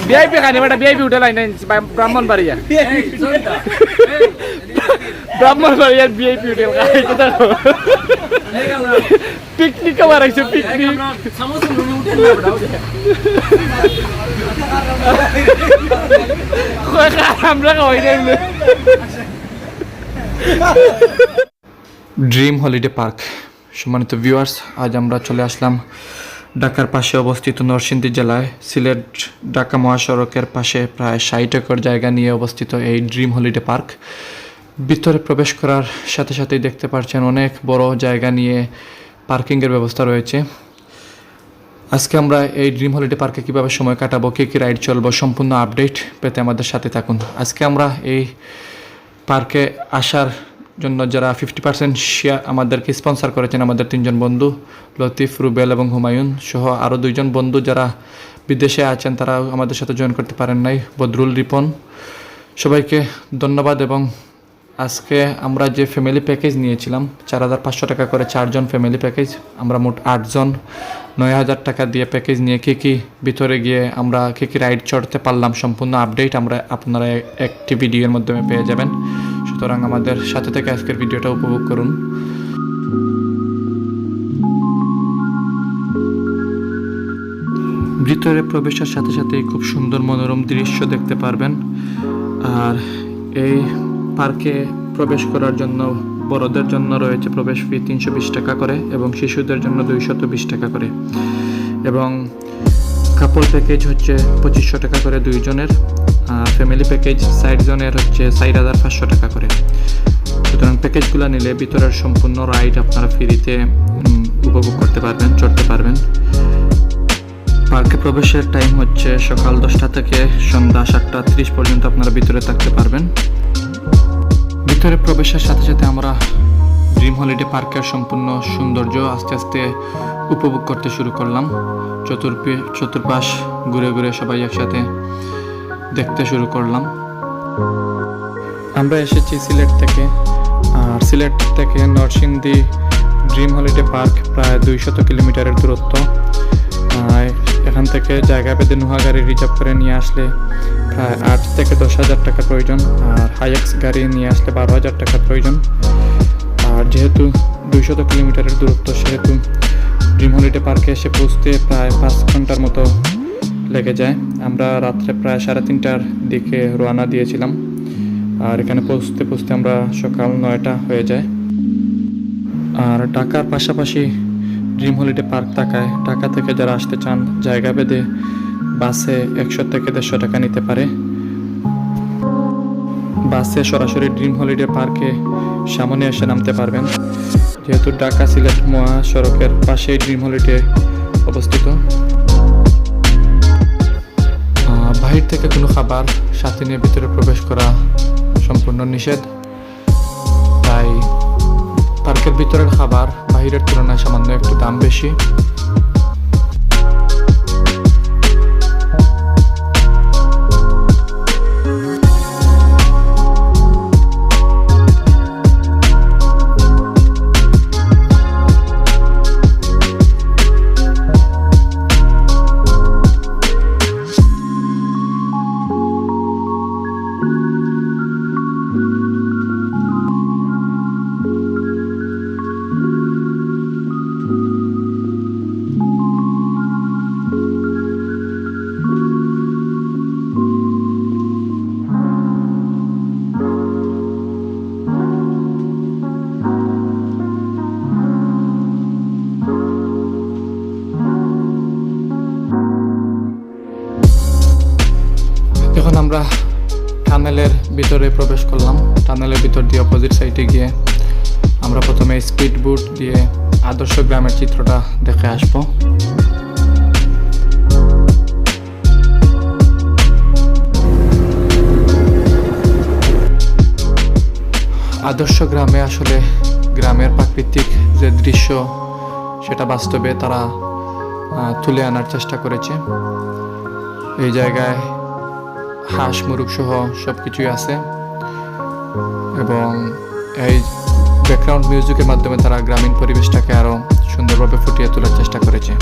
VIP খানি বেটা VIP উঠে লাইন ব্রাহ্মণবাড়িয়া ব্রাহ্মণবাড়িয়ার ভিআইপি উঠে পিকনিক আবার আইছে পিকনিক আমরা খাওয়াই ড্রিম হলিডে পার্ক। সম্মানিত ভিউয়ার্স, আজ আমরা চলে আসলাম ঢাকার পাশে অবস্থিত নরসিংদী জেলায় সিলেট ঢাকা মহাসড়কের পাশে প্রায় 60 একর জায়গা নিয়ে অবস্থিত এই ড্রিম হলিডে পার্ক। ভিতরে প্রবেশ করার সাথে সাথেই দেখতে পাচ্ছেন অনেক বড় জায়গা নিয়ে পার্কিংয়ের ব্যবস্থা রয়েছে। আজকে আমরা এই ড্রিম হলিডে পার্কে কীভাবে সময় কাটাবো, কী কী রাইড চলবো, সম্পূর্ণ আপডেট পেতে আমাদের সাথে থাকুন। আজকে আমরা এই পার্কে আসার জন্য যারা 50% শেয়ার আমাদেরকে স্পন্সর করেছেন, আমাদের 3 জন বন্ধু লতিফ, রুবেল এবং হুমায়ুন সহ আরও 2 জন বন্ধু যারা বিদেশে আছেন, তারা আমাদের সাথে জয়েন করতে পারেন নাই, বদরুল, রিপন, সবাইকে ধন্যবাদ। এবং আজকে আমরা যে ফ্যামিলি প্যাকেজ নিয়েছিলাম 4500 টাকা করে 4 জন ফ্যামিলি প্যাকেজ, আমরা মোট 8 জন 9000 টাকা দিয়ে প্যাকেজ নিয়ে কী ভিতরে গিয়ে আমরা কী রাইড চড়তে পারলাম, সম্পূর্ণ আপডেট আপনারা একটি ভিডিওর মাধ্যমে পেয়ে যাবেন। সুতরাং আমাদের সাথে থেকে আজকের ভিডিওটা উপভোগ করুন। ভিতরে প্রবেশের সাথে সাথেই খুব সুন্দর মনোরম দৃশ্য দেখতে পারবেন। আর এই পার্কে প্রবেশ করার জন্য বড়দের জন্য রয়েছে প্রবেশ ফি 320 টাকা করে এবং শিশুদের জন্য 220 টাকা করে, এবং কাপল প্যাকেজ হচ্ছে 2500 টাকা করে 2 জনের, আর ফ্যামিলি প্যাকেজ 60 জনের হচ্ছে 4500 টাকা করে। সুতরাং প্যাকেজগুলো নিলে ভিতরের সম্পূর্ণ রাইড আপনারা ফ্রিতে উপভোগ করতে পারবেন, চড়তে পারবেন। পার্কে প্রবেশের টাইম হচ্ছে সকাল 10টা থেকে সন্ধ্যা 7:30 পর্যন্ত আপনারা ভিতরে থাকতে পারবেন। ভিতরে প্রবেশের সাথে সাথে আমরা ড্রিম হলিডে পার্কের সম্পূর্ণ সৌন্দর্য আস্তে আস্তে উপভোগ করতে শুরু করলাম। চতুর্পাশ ঘুরে ঘুরে সবাই একসাথে দেখতে শুরু করলাম। আমরা এসেছি সিলেট থেকে, আর সিলেট থেকে নরসিংদী ড্রিম হলিডে পার্ক প্রায় 200 কিলোমিটারের দূরত্ব। এখান থেকে জায়গা পেতে নুহা গাড়ি রিজার্ভ করে নিয়ে আসলে প্রায় 8 থেকে 10,000 টাকা প্রয়োজন, আর হাইএক্স গাড়ি নিয়ে আসলে 12,000 টাকা প্রয়োজন। আর যেহেতু 200 কিলোমিটারের দূরত্ব, সেহেতু ড্রিম হলিডে পার্কে এসে পৌঁছতে প্রায় 5 ঘন্টার মতো লেগে যায়। আমরা রাত্রে প্রায় 3:30টার দিকে রওনা দিয়েছিলাম, আর এখানে পৌঁছতে পৌঁছতে আমরা সকাল 9টা হয়ে যায়। আর ঢাকার পাশাপাশি ড্রিম হলিডে পার্ক থাকায় ঢাকা থেকে যারা আসতে চান জায়গা বেঁধে বাসে 100 থেকে 150 টাকা নিতে পারে। বাসে সরাসরি ড্রিম হলিডে পার্কে সামনে এসে নামতে পারবেন, যেহেতু ঢাকা সিলেট মহাসড়কের পাশেই ড্রিম হলিডে অবস্থিত। বাহির থেকে কোনো খাবার সাথে নিয়ে ভিতরে প্রবেশ করা সম্পূর্ণ নিষেধ, তাই পার্কের ভিতরের খাবার বাহিরের তুলনায় সামান্য একটু দাম বেশি। এখন আমরা টানেলের ভিতরে প্রবেশ করলাম। টানেলের ভিতর দিয়ে অপোজিট সাইডে গিয়ে আমরা প্রথমে স্পিড বোট দিয়ে আদর্শ গ্রামের চিত্রটা দেখে আসবো। আদর্শ গ্রামে আসলে গ্রামের প্রাকৃতিক যে দৃশ্য সেটা বাস্তবে তারা তুলে আনার চেষ্টা করেছে। এই জায়গায় হাঁস মুরগ সহ সব কিছুই আছে এবং এই ব্যাকগ্রাউন্ড মিউজিকের মাধ্যমে তারা গ্রামীণ পরিবেশটাকে আরও সুন্দরভাবে ফুটিয়ে তোলার চেষ্টা করেছে।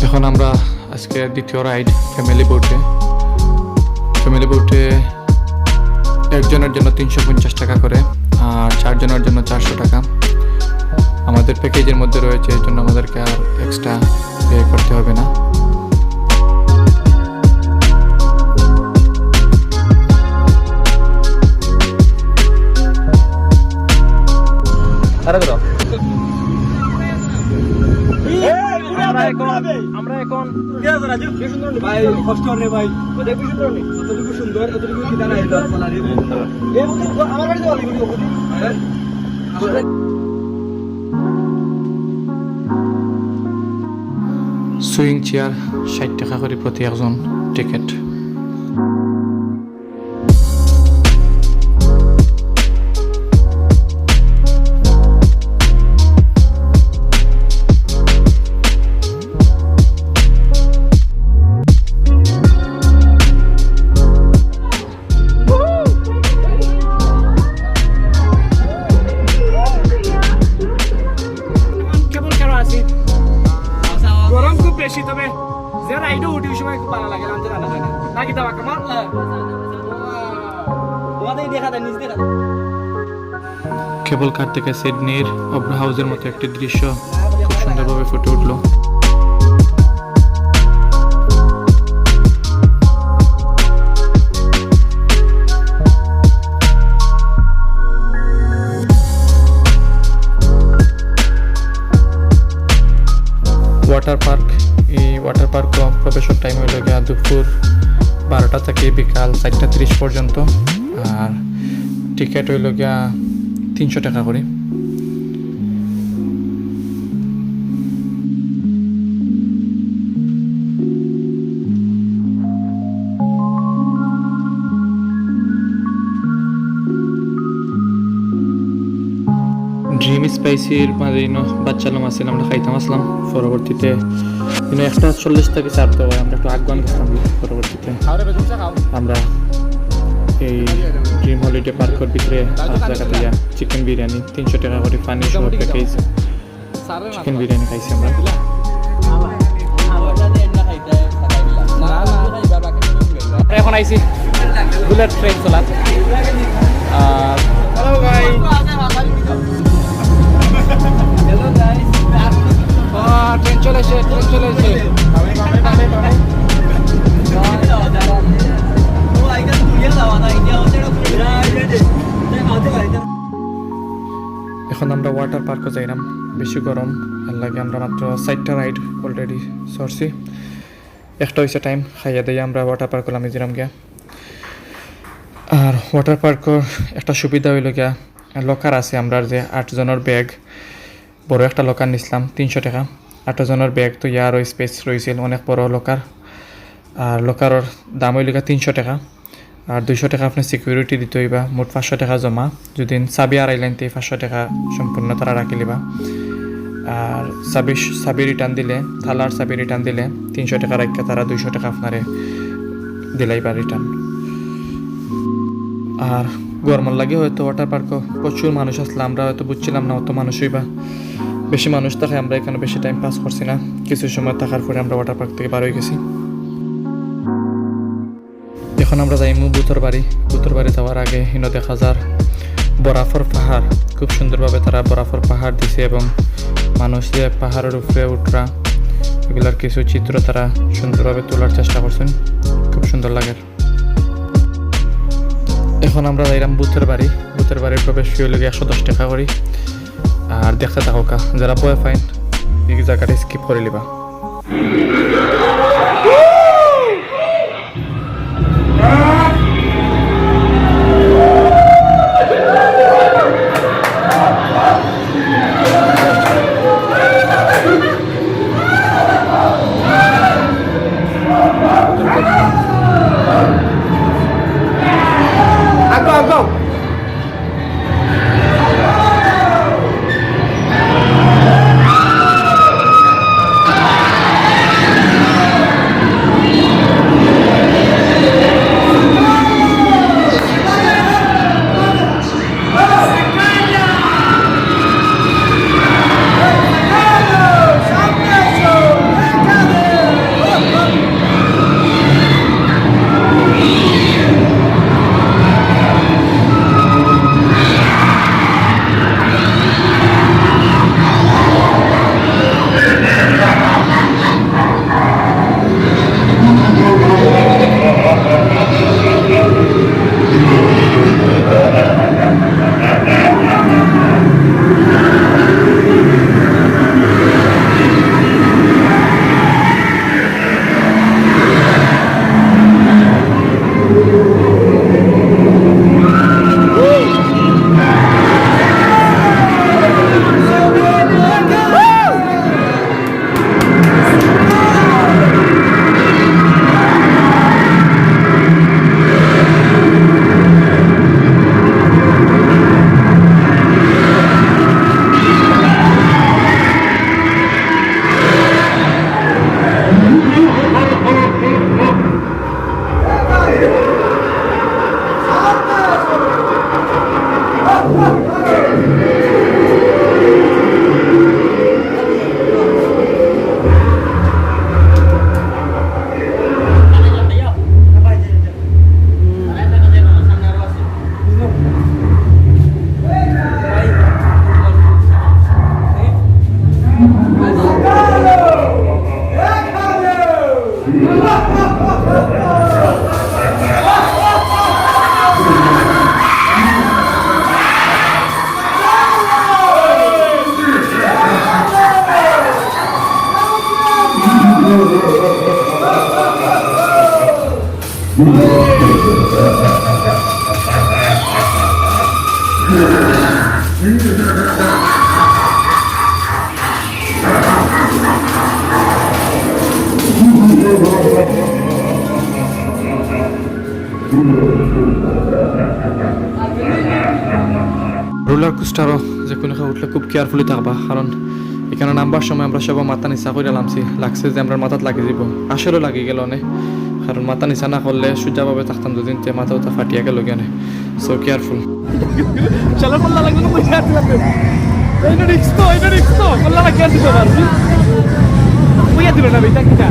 এখন আমরা আজকে দ্বিতীয় রাইড ফ্যামিলি বোটে একজনের জন্য 350 টাকা করে আর 4 জনের জন্য 400 টাকা আমাদের প্যাকেজের মধ্যে রয়েছে। এর জন্য আমাদেরকে আর এক্সট্রা পে করতে হবে না। আমরা এখন ভাই কষ্ট রে ভাই দেখবি সুন্দর নেই কতটুকু সুন্দর কতটুকু কি জানা এটা আমার বাড়িতে সুইং চেয়ার 60 টাকা করে প্রতি একজন টিকিট। গরম খুব বেশি, তবে যে রাইডে উঠি ওই সময় খুব ভালো লাগে, আনতে জানা যায় না নাকি দাবা কামাল তোমাদের দেখা যায় নিজ দেখা কেবল কার থেকে সিডনির অপরা হাউসের মতো একটি দৃশ্য খুব সুন্দরভাবে ফুটে উঠলো। ওয়াটার পার্ক, এই ওয়াটার পার্ক প্রবেশের টাইম হইল গিয়া দুপুর 12টা থেকে বিকাল 4:30 পর্যন্ত আর টিকিট হইল গিয়া 300 টাকা করে। ড্রিম স্পাইসির মাঝে বাচ্চালাম আসছিল, আমরা খাইতাম আসলাম। পরবর্তীতে 1:40 থেকে চাপতে হয়, আমরা একটু আগুয়ান গেছিলাম। পরবর্তীতে আমরা এই ড্রিম হলিডে পার্কের ভিতরে জায়গাতে চিকেন বিরিয়ানি 300 টাকা করে পানি সহ প্যাকেজ চিকেন বিরিয়ানি খাইছি আমরা। এখন আইছি বুলেট ট্রেন চলাত। হ্যালো ভাই, ট্রেন চলে এসে এখন আমরা ওয়াটার পার্কও যাইলাম। বেশি গরম আর লাগে, আমরা মাত্র 4টা রাইড অলরেডি সরছি। একটা হয়েছে টাইম খাইয়া দিয়ে আমরা ওয়াটার পার্ক করলাম মিজোরাম গিয়া। আর ওয়াটার পার্কের একটা সুবিধা হইল গিয়া লকার আছে। আমরা যে 8 জনের ব্যাগ, বড় একটা লকার নিছিলাম 300 টাকা। 8 জনের ব্যাগ তো ইয়ারও স্পেস রয়েছিল, অনেক বড় লকার। আর লকারের দাম হইল গিয়া 300 টাকা আর 200 টাকা আপনি সিকিউরিটি দিতে হইবা। মোট 500 টাকা জমা। যদি চাবি আড়াইলেন তে 500 টাকা সম্পূর্ণ তারা রাখি লিবা। আর চাবি রিটার্ন দিলে, থালার চাবি রিটার্ন দিলে 300 টাকা রাখা তারা 200 টাকা আপনারে দিলাইবা রিটার্ন। আর গরমের লাগে হয়তো ওয়াটার পার্কও প্রচুর মানুষ আসলে, আমরা হয়তো বুঝছিলাম না অত মানুষ হইবা। বেশি মানুষ থাকে, আমরা এখানে বেশি টাইম পাস করছি না। কিছু সময় থাকার পরে আমরা ওয়াটার পার্ক থেকে বার হয়ে গেছি। এখন এখন আমরা যাইমু বুতর বাড়ি যাওয়ার আগে হিনো দেখা যার বরাফর পাহাড়, খুব সুন্দরভাবে তারা বরাফর পাহাড় দিছে এবং মানুষ যে পাহাড়ের উপরে উঠরা এগুলার কিছু চিত্র তারা সুন্দরভাবে তোলার চেষ্টা করছেন, খুব সুন্দর লাগে। এখন আমরা যাইলাম বুথের বাড়ির প্রবেশ ফি হলে 110 টাকা করি। আর দেখতে থাকো কা, যারা বয় ফাইন এই জায়গাটা স্কিপ করে লিবা। রোলার কোস্টারও যে কোনো উঠলে খুব কেয়ারফুলি থাকবা, কারণ এখানে নামবার সময় আমরা সবাই মাথা নিচা করে নামছি, লাগছে যে আমরা মাথাত লাগিয়ে দিব, আসলেও লাগি গেল অনেক, কারণ মাথা নিচা না করলে সোজাভাবে থাকতাম দুদিন তে মাথা উঠা ফাটিয়া গেল কেনে, সো কেয়ারফুল। চলো কল্লা লাগবে না, পয়সা আছে লাগবে এটা রিস্ক তো কল্লা লাগবে আর দিতে পারবি কইয়া দিল না বেটা কিটা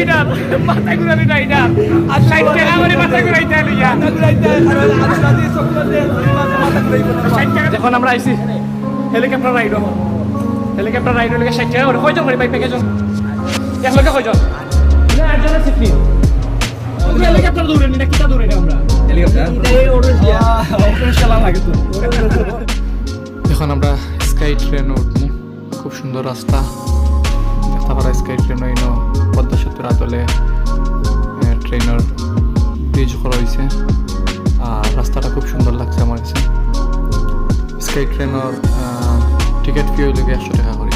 রাইডার মাথা ঘুরানি রাইডার আর 60 টাকা করে মাথা ঘুরাইতে লইয়া এখন আমরা আইছি হেলিকপ্টার রাইড হলে 60 টাকা করে কয়জন করে ভাই প্যাকেজ এক লগে কয়জন না একজনের সিফি হেলিকপ্টার দৌড়ে নি না কিটা দৌড়ে নি আমরা এখন আমরা স্কাই ট্রেন উঠবো খুব সুন্দর রাস্তা দেখতে পারা স্কাই ট্রেন হইন পদ্মা সেতুর আদলে ট্রেনের ব্রিজ করা হয়েছে আর রাস্তাটা খুব সুন্দর লাগছে আমার কাছে স্কাই ট্রেনের টিকিট ফি হইলে 100 টাকা করে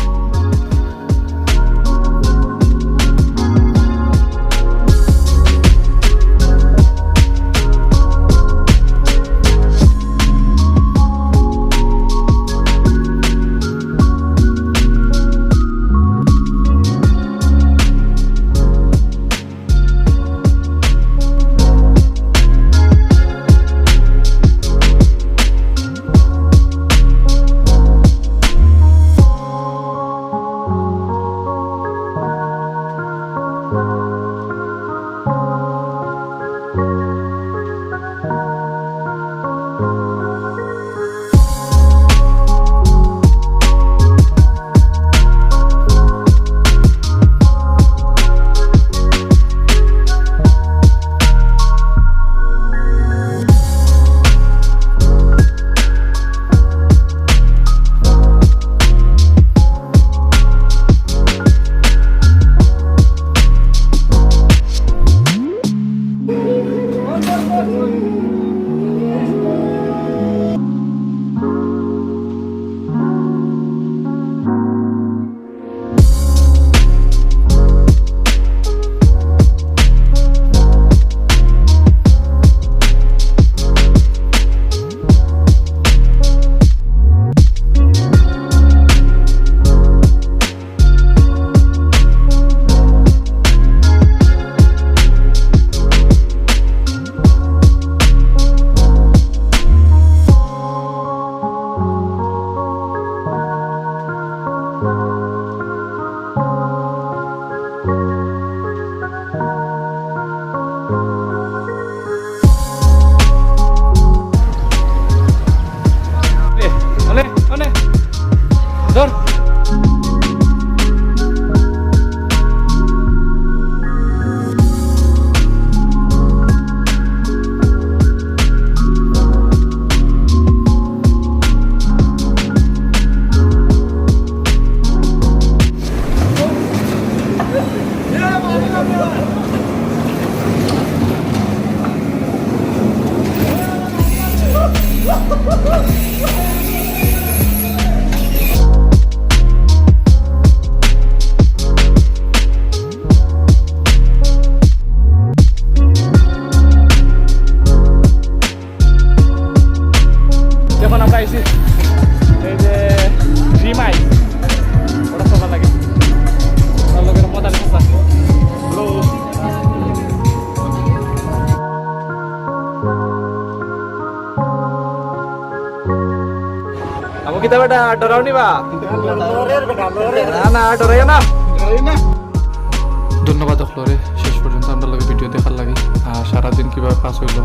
kita beda dorong nih pak না ডরাইও না ধন্যবাদ আপনারে শেষ পর্যন্ত আমরা লাগে ভিডিও দেখার লাগে আর সারাদিন কিভাবে পাস হইলো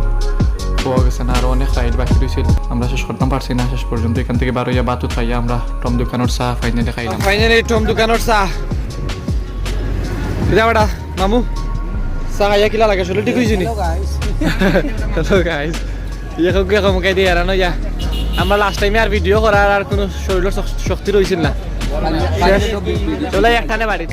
পাওয়া গেছে না আরো অনেক রাইড বাকি রয়েছিল আমরা শেষ করতে পারছি না শেষ পর্যন্ত এখান থেকে বার হইয়া বাতুত খাইয়া আমরা টম দোকানের চা ফাইনালি খাইলাম ফাইনালি টম দোকানের চা এটা বড়া মামু চা খাইয়া কিলা লাগে আসলে ঠিক হইছে নি হ্যালো গাইস ইয়ে কম কাই দিয়ে আর নয়া আমরা লাস্ট টাইমে আর ভিডিও করার আর কোনো শরীরের শক্তি রইছিল না চলে একটানে বাড়ি